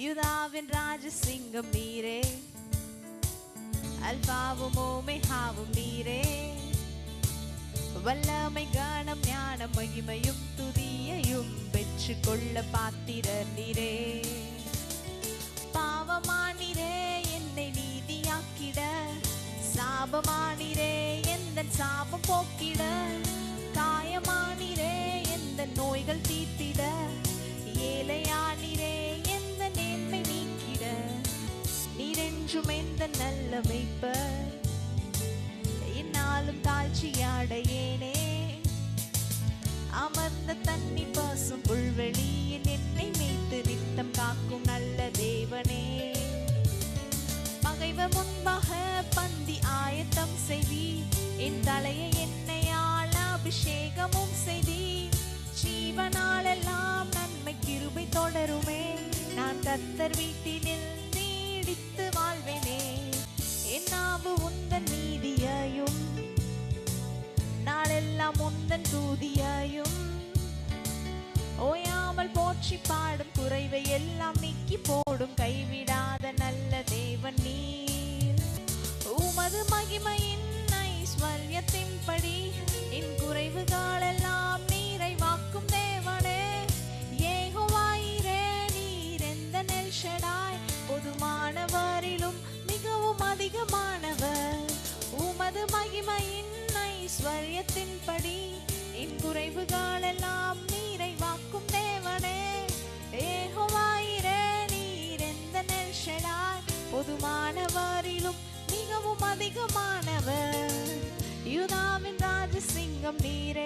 யூதாவின் ராஜசிங்கம் நீரே, அல்பாவும் ஓமெகாவும் நீரே, வல்லமை கனம் ஞானம் மகிமையும் துதியையும் பெற்று கொள்ள பாத்திர நீரே. பாவமானிரே என்னை நீதியாக்கிட, சாபமானிரே எந்த சாபம் போக்கிட, காயமானிரே எந்த நோய்கள் தீர்த்திட, ஏழையானிரே எந்த நேர்மை நீக்கிட, நீரென்றும் எந்த நல்ல மேய்ப்பர், என்னாலும் தாழ்ச்சியாடையேனே. அமர்ந்த தண்ணி பாசும் புல்வெளியில் என்னை மேய்த்து நித்தம் காக்கும் நல்ல தேவனே. பகைவர் முன்பாக பந்தி ஆயத்தம் செய்தி, என் தலையை எண்ணெயால் அபிஷேகமும் செய்தி. ஜீவனாலெல்லாம் நன்மை கிருபை தொடருமே, நான் கர்த்தர் வீட்டினில் நீடித்து வாழ்வேனே. என் நாவு உந்தன் நீதியாயும் நாளெல்லாம் உந்தன் தூதியாயும், ஓயாமல் போற்றி பாடும் குறைவை எல்லாம் நீக்கி போடும் கைவிடாத நல்ல தேவன் நீர். உமது மகிமையின் ஐஸ்வர்யத்தின்படி என் குறைவுகளெல்லாம் நிறைவாக்கும் தேவனே. யெகோவாயிரே நீர் எந்த எல்ஷடாய், பொதுமானவரிலும் மிகவும் அதிகமானவர். உமது மகிமையின் ஐஸ்வர்யத்தின்படி என் குறைவுகளெல்லாம் நிறைவாக்கும் தேவனே. யெகோவாயிரே நீர் எந்த எல்ஷடாய், பொதுமானவரிலும் மிகவும் அதிகமானவர். யூதாவின் ராஜசிங்கம் நீரே,